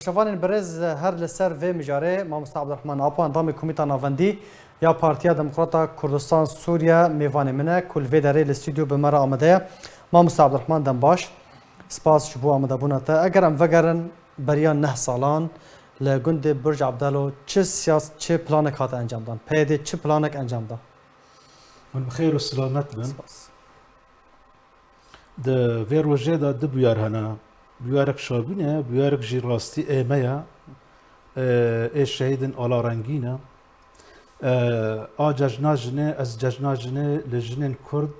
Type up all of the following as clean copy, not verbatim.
شوفان برز هر لسر و مجاره مامستا عبدالرحمن آپو اندام کمیتا ناوندی یا پارتیا دموکراتا کردستان سوریا میوان منه کل وی داره الاستودیو به مرا آمده مامستا عبدالرحمن دم باش سپاس شبو آمده بونتا اگر ام وگرن بریان 9 سالان لگند برج عبدالو چه سیاست چه پلانک هات انجام دان پیده چه پلانک انجام دان من بخير والسلامات بن ده فير وجه ده بيار هنا بيارك شابينه بيارك جي راستي ايميا ايش شهيدن على رنگينه ججناجنه از ججناجنه لجنن كرد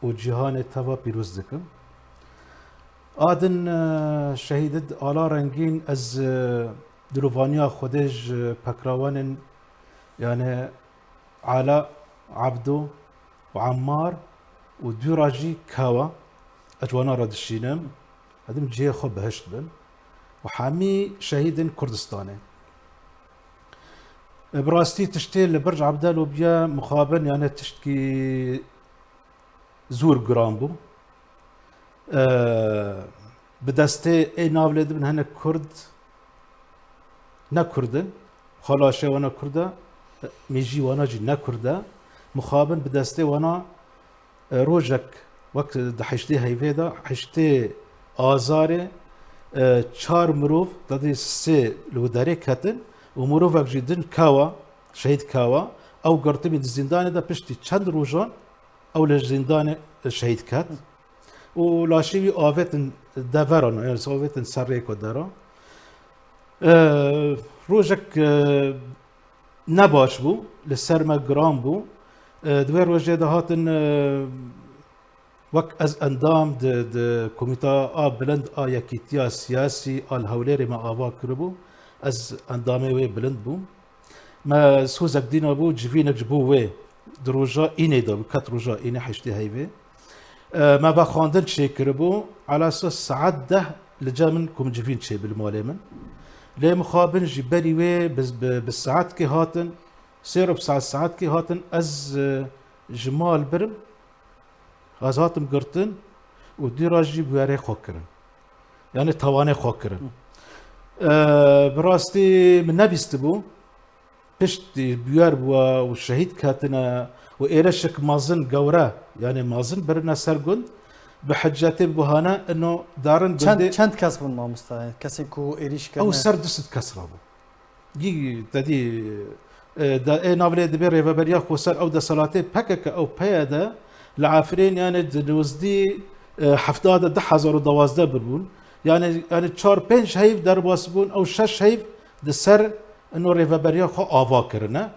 و جهان توا بيروز دكم آدن شهيدد على رنگين از دروفانيا خودج بكراوان يعني على عبدو وعمار ودوراجي كاوا اجوانا رادشينم هذم جي خو بهشت بن وحامي شهيد كردستاني براستي تشتي لبرج عبدال وبيا مخابن يعني تشتكي زور جرامبو بدستي اي ناولد من هنا كرد نا كردن خلاشه وانا كرده ميجي وانا جي نا كرده مخابن بدستي وانا روجك وقت دحشتي هيفيدا حشتي آزاري چار مروف دادي سي لوداري كتن ومروفك جدن كاوا شهيد كاوا او قرطي من الزندان دا بشتي چند روجان او للزندان شهيد كات ولاشيوي آفتن دافران يعني آفتن سريكو دارا روجك نباش بو لسرما جرام بو دوير وجه ده هاتن وك از اندام د كوميتا بلند يكيتيا سياسي الهوليري ما آوا كربو از اندامي وي بلند بو ما سوزك دينا بو جفينك جبو وي دروجا إني دا بكت روجا إني حشتي هايوي ما بخاندن شي كربو على اساس ساعات ده لجامن كوم جفين شي بالمالي من لي مخابن جبالي وي بالساعات كي هاتن سيرو بساعات كي هاتن از جمال برم از هاتم قرتن و ديراجي بواري خوكرن يعني تواني خوكرن براستي من نبيستبو بشتي بيار بوا والشهيد كاتنا وإيرشك مازن قورا يعني مازن برنا سرقند بحجاتي بوهانا انه دارن چند کس بون ما مستعد کسی کو ایریش کنه او سر دست کس رابو جي تدي دا اي نافلي دبي ريفابريا خوسر او دا صلاتي بكك او بيادا لعافرين يعني دوزدي حفتاد ده حزار ودوازده ببون يعني 4 5 هيف در باسبون او 6 هيف د سر انه ريفابريا خو آوا کرنه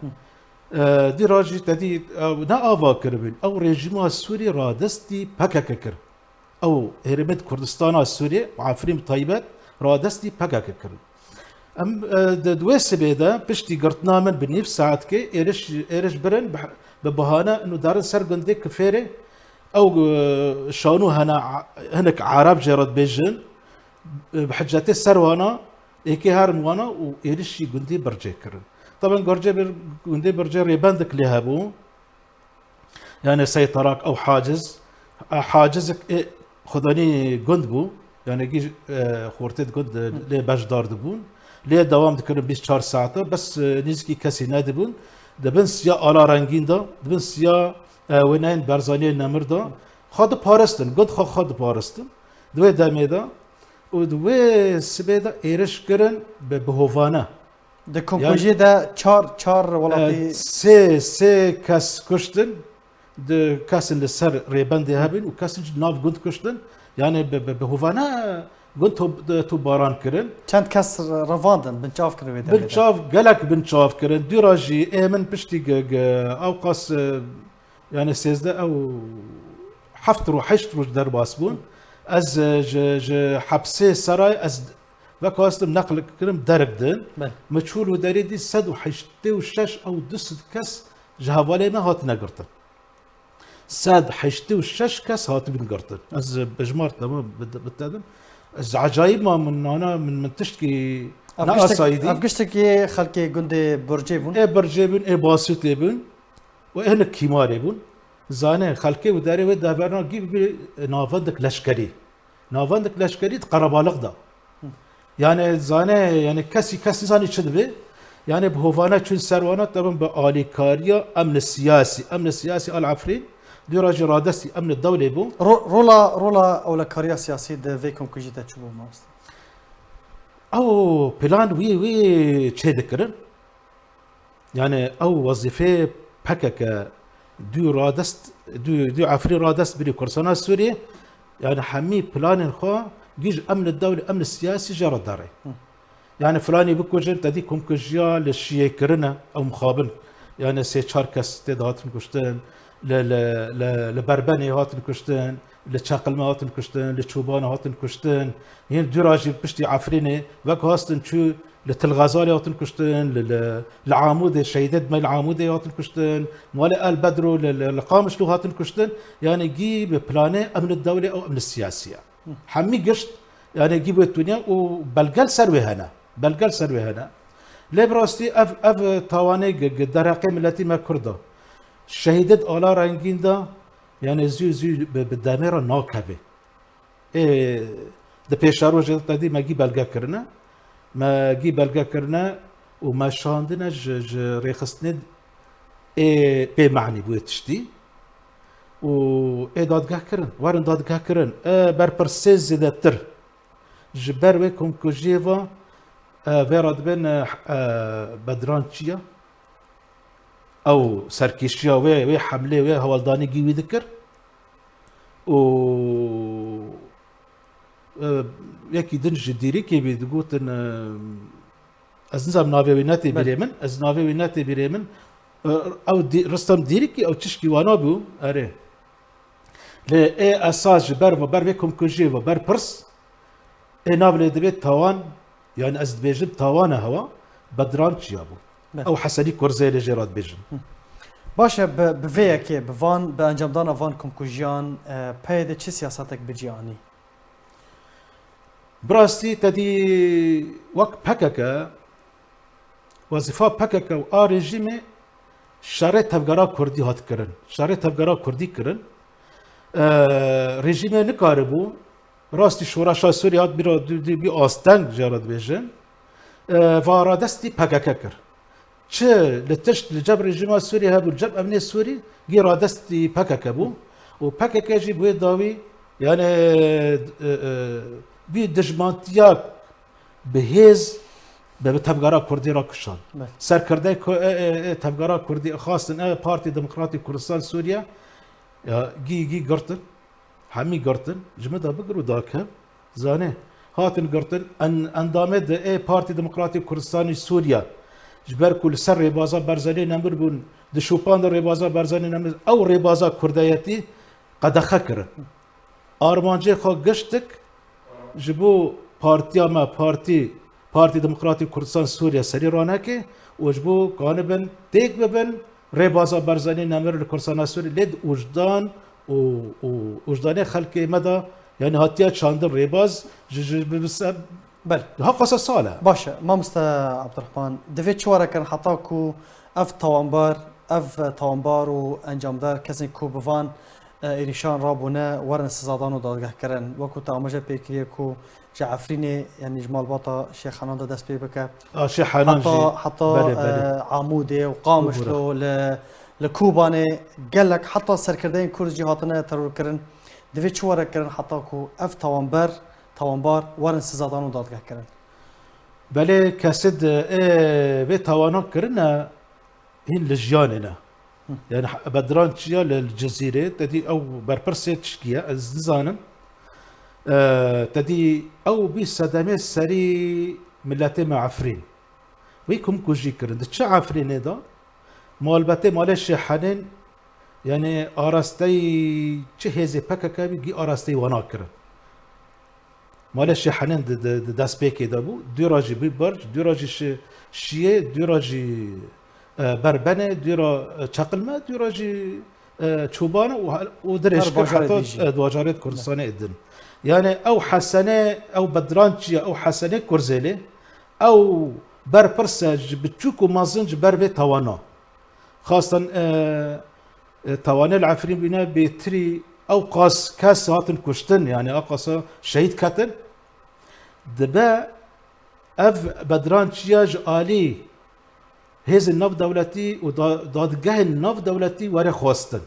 دي راجي تدي نا آوا کربن او رژیم السوري رادستي بكك كر او هرمت كردستان السوري وعافرين طيبات رادستي بكك كر ام دويس بيدا بشتي قرتنا من بنيف ساعات كي ايرش برن ببهانه انه دارن سرقندي كفيري او شانو هناك عرب جرد بيجن بحجاتي سروانا ايكي هارموانا وايرشي قندي برجي كرن طبعا قندي برجي ريباندك لهابو يعني سيطرك او حاجزك إيه خداني قندبو يعني جي خورتيت قند لي باش دار دبون ليه دوام دكرن 24 ساعة بس نيزكي كاسي نادبون دبن سيا على رنگين دا دبن سيا وينين برزاني نمر دا خاد بارستن قد خاد بارستن دوي دامي دا ودوي سبيدا ايرش كرن بهوفانا ده كومبوجي ده چار ولاقي سي كاس كشتن ده كاس اللي سر ريباندي هابن وكاس ناف قد كشتن يعني بهوفانا قلت تو باران كرن چند کس رواندن بنچاف کرده بنچاف قالك بنچاف كرن ديراجي ايمن بشتي او قاس يعني سيزده او حفترو حشترو در باسبون از حبسي سراي از وكاستم نقل كرم درك دن مجهول وداري دي سد وحشتي وشش او دست كس جهوالينا هات نقرتن سد حشتي وشش كس هات بنقرتن از بجمار تمام بالتادم از عجايب ما من انا من تشتكي افقشتكي خلقي قندي برجيبون اي برجيبون اي باسيتيبون وهنا كيماريبون زانه خلقي وداري ودابرنا جيب نافندك لشكري نافندك لشكري قربالغ دا يعني زانه يعني كسي زاني شدبه يعني بهوفانا چون سروانا طبعا بآليكاريا امن السياسي العفرين دو راجي رادستي امن الدولة بو رولا او كارير سياسي ده فيكم كجيتا تشوفوا ماست او بلان وي چه دكرن يعني او وظيفه بكك دو رادست دو عفرين رادست بري كورسانا سوريا يعني حمي بلان خو جيج امن الدولة امن السياسي جرى داري يعني فلاني بكوجن تديكم كجيا للشيء كرنا او مخابن يعني سي تشاركس تدهاتن كشتن لبربني هاتن كشتن لتشاقلما هاتن كشتن لتشوبان هاتن كشتن يعني دراجي بشتي عفريني وك هاستن شو لتلغازالي هاتن كشتن لعامود شهيدت ما العامود هاتن كشتن ولا البدرو لقامش له هاتن كشتن يعني جيب بلانه امن الدولة او امن السياسية حمي قشت يعني جيبوا الدنيا وبلقال سروي هنا بلقال سروي هنا لبراستي اف تواني درقه ملتي ما كرده شهيدت آلا رنگين دا يعني زي بالداميرا ناكبه ده پیشارو جد تدي ما جي بلقا كرنا ما جي بلقا كرنا وما شاندنا ريخستند بمعني بوي تشتي و دادگاه کرن وارن دادگاه کرن بر پرسیز زیادتر جبر وکم کجیوا وراد بین بدرانچیا او سرکیشیا و حمله و هوالدانی گیوی دکر و یکی دنج دیری که بیدگوتن از نظام ناویوناتی بیرمن از ناویوناتی بیرمن او رستم دیری که او چشکی وانا بو اره ل اساس بر و بر بكم كوجي و بر برس نابل دبيت توان يعني از بيجب توان هوا بدران تشيابو او حسني كورزي لجيرات بيجن باشا بفيك بفان بانجام دانا فان كم كوجيان بايد چه سياساتك بجياني براستي تدي وك بككا وظيفه بككا و ريجيمي شرط تفگرا كردي هات كرن شرط تفگرا كردي كرن رژیم نکاره بو راستی شورا سوریه هات بی آستنگ جارد بیشن و رادستی پکک کر چه لتشت لجب رژیم سوریه هبو لجب امنی سوری گی رادستی پکک بو و پکک جی بوی داوی یعنی بی دجمانتیا بهیز به تفگرا کردی را کشان سرکرده تفگرا کردی خاصن پارتی دموکراتی کردستان سوریه يا جي قرطن حمي قرطن جمدا بقرو داك زانه هاتن قرطن ان دامد اي بارتي ديمقراطي كردستاني سوريا جبر كل سر ريبازا برزاني نمر بون دشوبان ريبازا برزاني نمر او ريبازا كردياتي قد خكر ارمانجي خو قشتك جبو بارتيا ما بارتي ديمقراطي كردستان سوريا سريرانكي وجبو قانبن تيك ببن ريبازا برزاني نمر الكردستان سوري لد وجدان وجدان خلق مدى يعني هاتيا شاندر ريباز بسبب بل ها قصص صالة باشا ما مستا عبد الرحمن دفيت شوارا كان حطاكو اف توانبار وانجام دار كسن كوبفان إيريشان رابونا ورن سزادان ودادگاه کرن وكو تامجه بيكريه كو جعفريني يعني جمال باطا شيخ حنان دا دست بي بكا شيخ حنان حتى عمودي وقامش له لكوباني قال لك حتى سركردين كورز جهاتنا ترور كرن دفيت شوارا كرن حطاكو اف توانبار ورن سزادان ودادگاه کرن بله كاسد بي توانان كرنا هين لجياننا يعني بدران تشيا للجزيرة تدي أو بربرسة تشكيا الزنزانم تدي أو بصدمة سري ملتي مع عفرين ويكم كوجي كرن تشا عفرين هذا مالبته مالش حنين يعني أراستي تشهزي بكا بيجي أراستي وانا كرن مالش حنين داس بيكي دابو دوراجي ببرج دوراجي شيء دوراجي بربنه دیرا چقلمه دیرا جی چوبانه و درش حتی دواجارت کردستان ادن يعني او حسنه او بدرانچی او حسنه کرزله او برپرسج بتشوكو مازنج بربه توانا خاصة توانا العفرين بنا بتري او قاس كاس هاتن كشتن يعني اقاس شهيد كاتن دبا اف بدران تشياج آلي هز النف دولتي ودادگاه النف دولتي ورا خواستن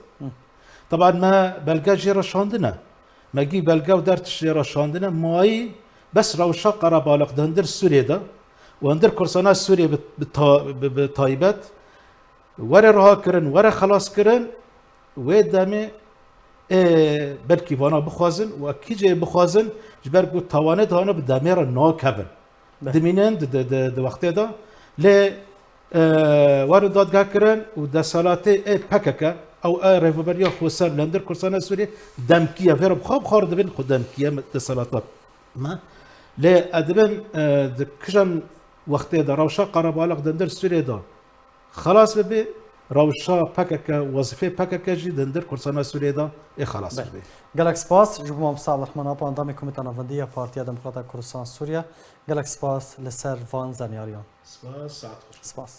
طبعا ما بلقى جيرا شاندنا ما جي بلقى ودرت جيرا شاندنا ماي بس روشا قرابالق دندر سوريا دا وهندر كرسانا سوريا بتايبت ورا رها كرن ورا خلاص كرن ودامي بلكي وانا بخوازن وكي جاي بخوازن جبر قلت توانت هانا بدامير نو كفن دمينن د وقت دا ل وارد دادگاه کرن و دسالاتي پککه او ريفبريا خوسر لندر كرسانا سوريا دمكيه فيرب خوب خارد بين خود دمكيه دسالات ما ل ادبن دكجن وقت دا روشا قرابالق دندر سوريا دا خلاص ببي روشا پککه وظيفه پککه جي دندر كرسانا سوريا دا خلاص ببي گلک سپاس جبو مام عبد الرحمن اپا اندام کمیته نوندی پارتیا دموکرات کردستان سوریا گلک سپاس لسر وان زنیاریان سپاس ساعت سپاس